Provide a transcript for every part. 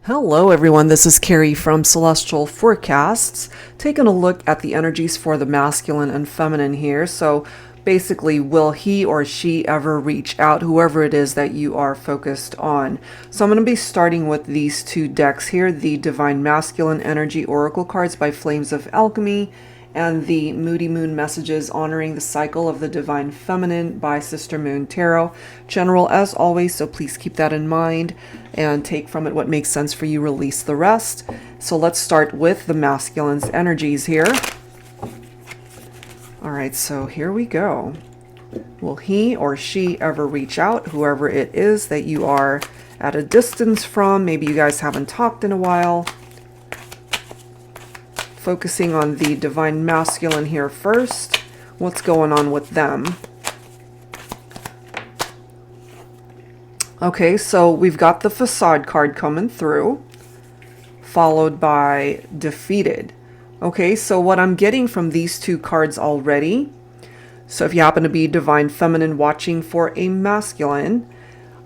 Hello everyone, this is Carrie from Celestial Forecasts, taking a look at the energies for the masculine and feminine here. So basically, will he or she ever reach out, whoever it is that you are focused on? So I'm going to be starting with these two decks here, the Divine Masculine Energy Oracle cards by Flames of Alchemy, and the Moody Moon Messages Honoring the Cycle of the Divine Feminine by Sister Moon Tarot. General as always, so please keep that in mind and take from it what makes sense for you, release the rest. So let's start with the masculine's energies here. All right, so here we go. Will he or she ever reach out, whoever it is that you are at a distance from? Maybe you guys haven't talked in a while. Focusing on the Divine Masculine here first. What's going on with them? Okay, so we've got the Facade card coming through, followed by Defeated. Okay, so what I'm getting from these two cards already, so if you happen to be Divine Feminine watching for a masculine,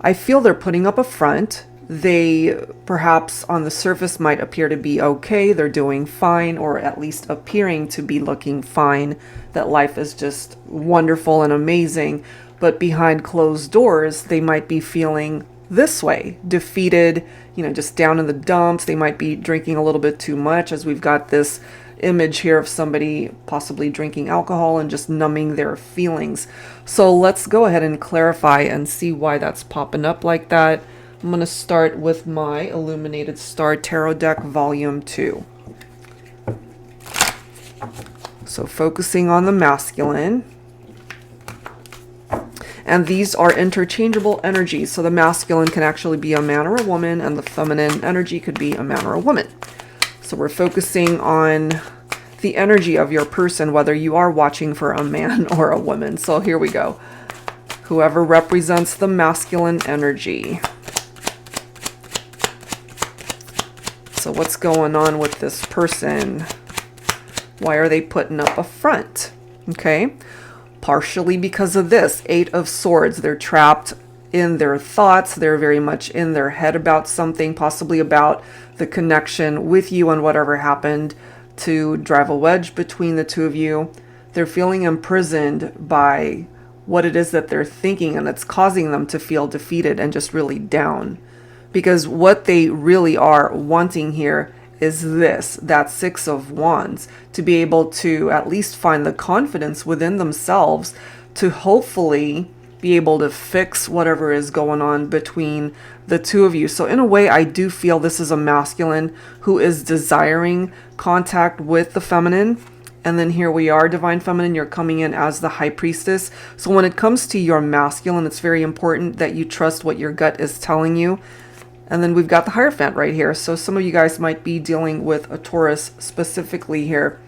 I feel they're putting up a front. They perhaps on the surface might appear to be okay, they're doing fine, or at least appearing to be looking fine, that life is just wonderful and amazing, but behind closed doors, they might be feeling this way, defeated, just down in the dumps. They might be drinking a little bit too much, as we've got this image here of somebody possibly drinking alcohol and just numbing their feelings. So let's go ahead and clarify and see why that's popping up like that. I'm going to start with my Illuminated Star Tarot deck, Volume 2. So focusing on the masculine. And these are interchangeable energies. So the masculine can actually be a man or a woman, and the feminine energy could be a man or a woman. So we're focusing on the energy of your person, whether you are watching for a man or a woman. So here we go. Whoever represents the masculine energy. So what's going on with this person? Why are they putting up a front? Okay, partially because of this Eight of Swords. They're trapped in their thoughts. They're very much in their head about something, possibly about the connection with you and whatever happened to drive a wedge between the two of you. They're feeling imprisoned by what it is that they're thinking, and it's causing them to feel defeated and just really down. Because what they really are wanting here is that Six of Wands, to be able to at least find the confidence within themselves to hopefully be able to fix whatever is going on between the two of you. So in a way, I do feel this is a masculine who is desiring contact with the feminine. And then here we are, Divine Feminine, you're coming in as the High Priestess. So when it comes to your masculine, it's very important that you trust what your gut is telling you. And then we've got the Hierophant right here. So some of you guys might be dealing with a Taurus specifically here.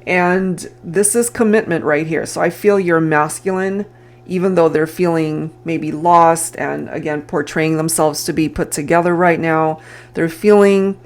And this is commitment right here. So I feel your masculine, even though they're feeling maybe lost and again portraying themselves to be put together right now, they're feeling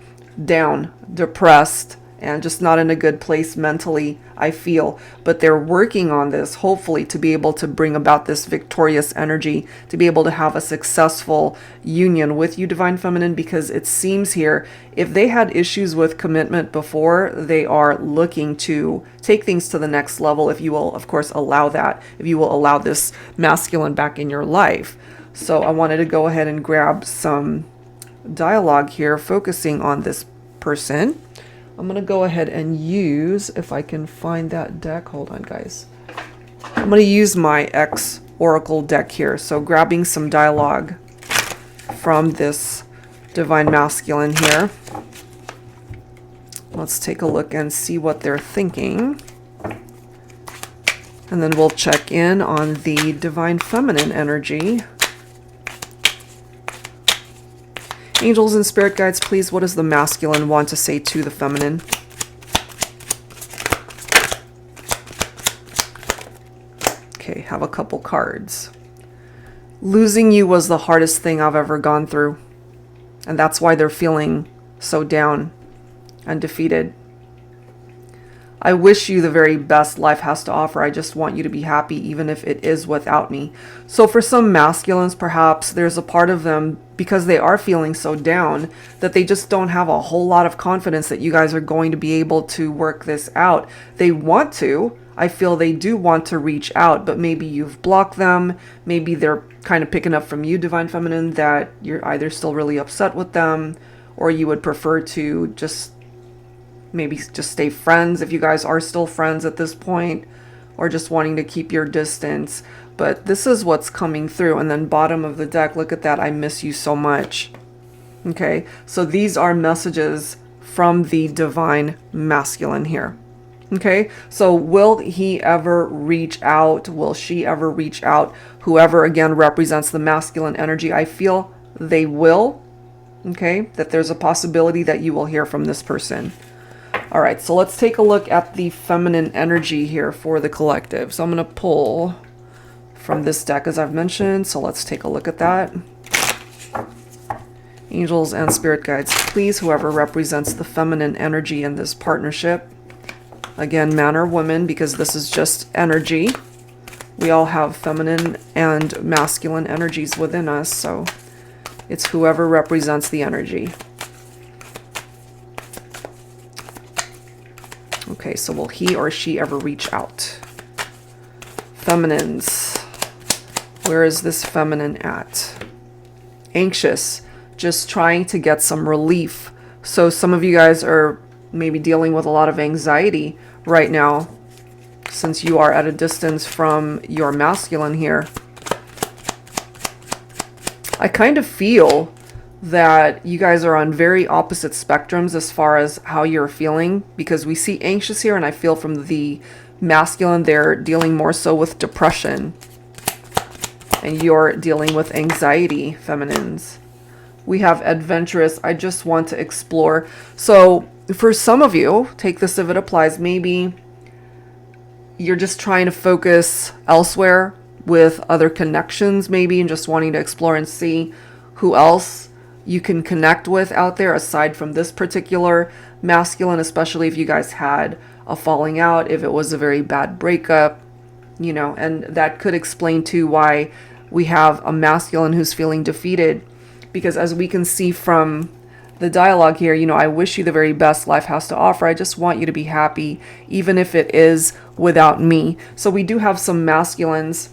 down, depressed, and just not in a good place mentally, I feel. But they're working on this, hopefully, to be able to bring about this victorious energy, to be able to have a successful union with you, Divine Feminine, because it seems here, if they had issues with commitment before, they are looking to take things to the next level, if you will, of course, allow that, if you will allow this masculine back in your life. So I wanted to go ahead and grab some dialogue here, focusing on this person. I'm going to go ahead and use, if I can find that deck. Hold on, guys. I'm going to use my X Oracle deck here. So grabbing some dialogue from this Divine Masculine here. Let's take a look and see what they're thinking. And then we'll check in on the Divine Feminine energy. Angels and spirit guides, please, what does the masculine want to say to the feminine? Okay, have a couple cards. Losing you was the hardest thing I've ever gone through. And that's why they're feeling so down and defeated. I wish you the very best life has to offer. I just want you to be happy, even if it is without me. So for some masculines, perhaps there's a part of them, because they are feeling so down, that they just don't have a whole lot of confidence that you guys are going to be able to work this out. They want to. I feel they do want to reach out, but maybe you've blocked them. Maybe they're kind of picking up from you, Divine Feminine, that you're either still really upset with them, or you would prefer to just maybe just stay friends if you guys are still friends at this point, or just wanting to keep your distance. But this is what's coming through. And then bottom of the deck, look at that. I miss you so much. Okay, so these are messages from the Divine Masculine here. Okay, so will he ever reach out? Will she ever reach out? Whoever, again, represents the masculine energy, I feel they will. Okay, that there's a possibility that you will hear from this person. All right, so let's take a look at the feminine energy here for the collective. So I'm going to pull from this deck, as I've mentioned. So let's take a look at that. Angels and spirit guides, please, whoever represents the feminine energy in this partnership. Again, man or woman, because this is just energy. We all have feminine and masculine energies within us, so it's whoever represents the energy. Okay, so will he or she ever reach out? Feminines. Where is this feminine at? Anxious. Just trying to get some relief. So some of you guys are maybe dealing with a lot of anxiety right now, since you are at a distance from your masculine here. I kind of feel that you guys are on very opposite spectrums as far as how you're feeling, because we see anxious here, and I feel from the masculine they're dealing more so with depression, and you're dealing with anxiety, feminines. We have adventurous. I just want to explore. So for some of you, take this if it applies, maybe you're just trying to focus elsewhere with other connections, maybe, and just wanting to explore and see who else you can connect with out there aside from this particular masculine, especially if you guys had a falling out, if it was a very bad breakup, you know, and that could explain too why we have a masculine who's feeling defeated, because as we can see from the dialogue here, you know, I wish you the very best life has to offer. I just want you to be happy, even if it is without me. So we do have some masculines.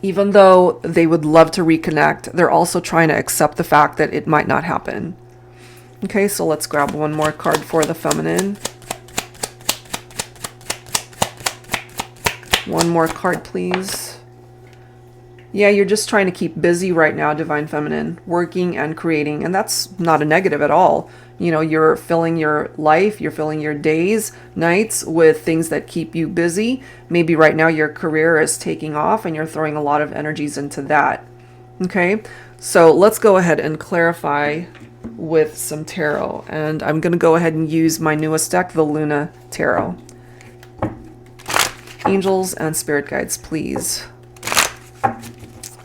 Even though they would love to reconnect, they're also trying to accept the fact that it might not happen. Okay, so let's grab one more card for the feminine. One more card, please. Yeah, you're just trying to keep busy right now, Divine Feminine, working and creating, and that's not a negative at all. You know, you're filling your life, you're filling your days, nights with things that keep you busy. Maybe right now your career is taking off and you're throwing a lot of energies into that. Okay, so let's go ahead and clarify with some tarot. And I'm going to go ahead and use my newest deck, the Luna Tarot. Angels and spirit guides, please.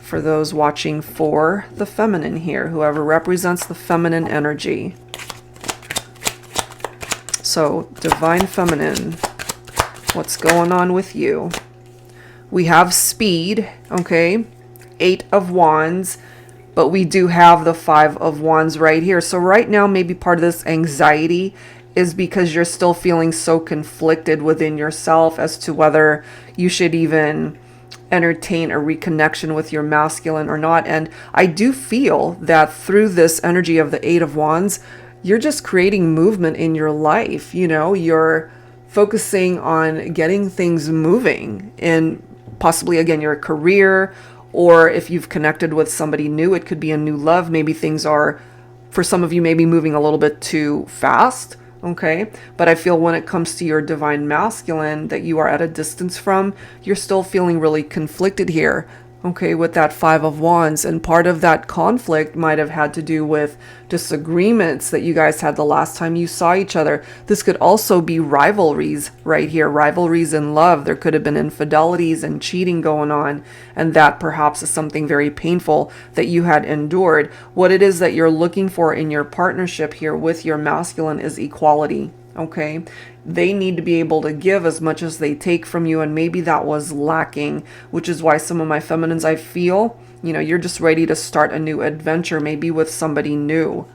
For those watching for the feminine here, whoever represents the feminine energy. So, Divine Feminine, what's going on with you? We have speed, okay? 8 of Wands, but we do have the 5 of Wands right here. So right now, maybe part of this anxiety is because you're still feeling so conflicted within yourself as to whether you should even entertain a reconnection with your masculine or not. And I do feel that through this energy of the 8 of Wands, you're just creating movement in your life. You know, you're focusing on getting things moving in possibly, again, your career, or if you've connected with somebody new, it could be a new love. Maybe things are, for some of you, maybe moving a little bit too fast. Okay, but I feel when it comes to your divine masculine that you are at a distance from, you're still feeling really conflicted here. Okay, with that 5 of Wands, and part of that conflict might have had to do with disagreements that you guys had the last time you saw each other. This could also be rivalries right here, rivalries in love. There could have been infidelities and cheating going on, and that perhaps is something very painful that you had endured. What it is that you're looking for in your partnership here with your masculine is equality. okay? They need to be able to give as much as they take from you, and maybe that was lacking, which is why some of my feminines, I feel, you know, you're just ready to start a new adventure, maybe with somebody new.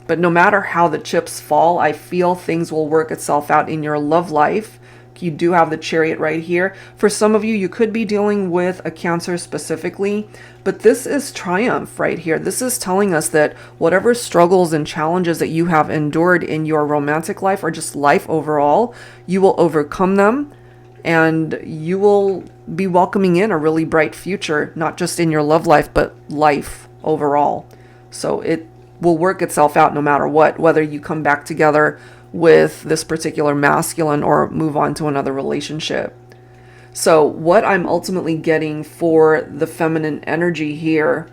But no matter how the chips fall, I feel things will work itself out in your love life. You do have the Chariot right here. For some of you, you could be dealing with a Cancer specifically, but this is triumph right here. This is telling us that whatever struggles and challenges that you have endured in your romantic life or just life overall, you will overcome them, and you will be welcoming in a really bright future, not just in your love life, but life overall. So it will work itself out no matter what, whether you come back together with this particular masculine or move on to another relationship. So what I'm ultimately getting for the feminine energy here,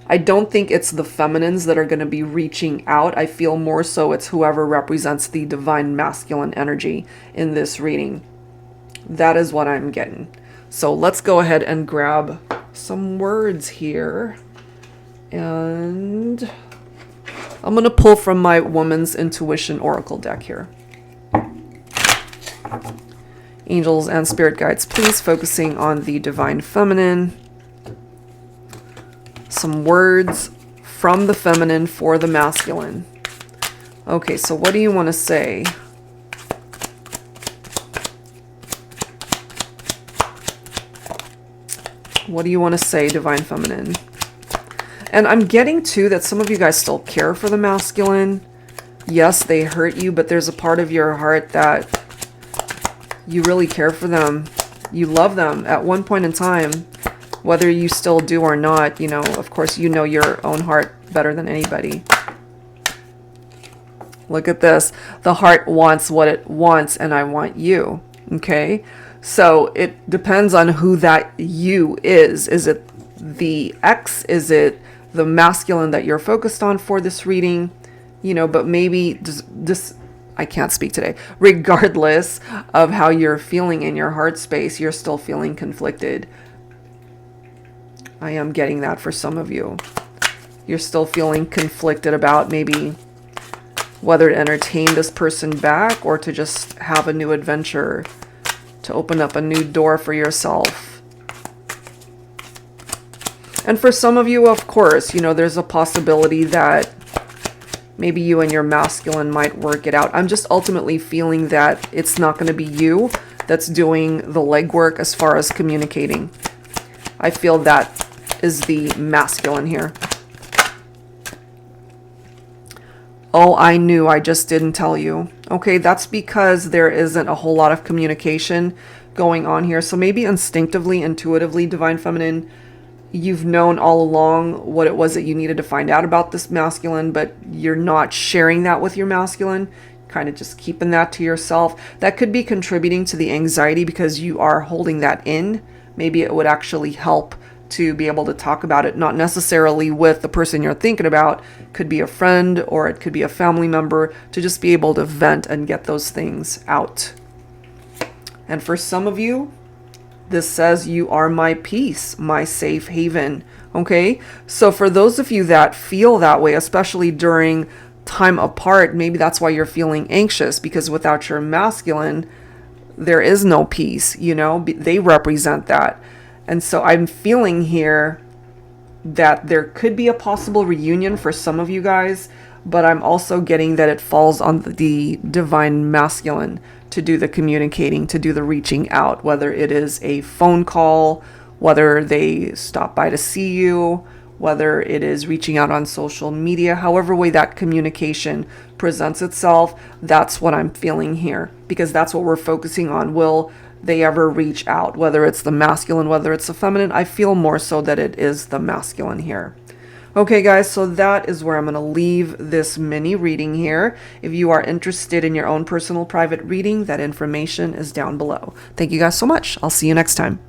I don't think it's the feminines that are going to be reaching out. I feel more so it's whoever represents the divine masculine energy in this reading. That is what I'm getting. So let's go ahead and grab some words here. And I'm going to pull from my Woman's Intuition Oracle deck here. Angels and spirit guides, please, focusing on the divine feminine. Some words from the feminine for the masculine. Okay, so what do you want to say? What do you want to say, divine feminine? And I'm getting too that some of you guys still care for the masculine. Yes, they hurt you, but there's a part of your heart that you really care for them. You love them at one point in time, whether you still do or not. You know, of course, you know your own heart better than anybody. Look at this. The heart wants what it wants, and I want you. Okay? So it depends on who that you is. Is it the ex? Is it the masculine that you're focused on for this reading? You know, but maybe this, I can't speak today. Regardless of how you're feeling in your heart space, you're still feeling conflicted. I am getting that for some of you. You're still feeling conflicted about maybe whether to entertain this person back or to just have a new adventure, to open up a new door for yourself. And for some of you, of course, you know, there's a possibility that maybe you and your masculine might work it out. I'm just ultimately feeling that it's not going to be you that's doing the legwork as far as communicating. I feel that is the masculine here. Oh, I knew, I just didn't tell you. Okay, that's because there isn't a whole lot of communication going on here. So maybe instinctively, intuitively, divine feminine, you've known all along what it was that you needed to find out about this masculine, but you're not sharing that with your masculine, kind of just keeping that to yourself. That could be contributing to the anxiety because you are holding that in. Maybe it would actually help to be able to talk about it, not necessarily with the person you're thinking about. Could be a friend or it could be a family member, to just be able to vent and get those things out. And for some of you, this says you are my peace, my safe haven. Okay, so for those of you that feel that way, especially during time apart, maybe that's why you're feeling anxious, because without your masculine, there is no peace. You know, they represent that. And so I'm feeling here that there could be a possible reunion for some of you guys, but I'm also getting that it falls on the divine masculine to do the communicating, to do the reaching out, whether it is a phone call, whether they stop by to see you, whether it is reaching out on social media, however way that communication presents itself, that's what I'm feeling here, because that's what we're focusing on. Will they ever reach out, whether it's the masculine, whether it's the feminine? I feel more so that it is the masculine here. Okay, guys, so that is where I'm going to leave this mini reading here. If you are interested in your own personal private reading, that information is down below. Thank you guys so much. I'll see you next time.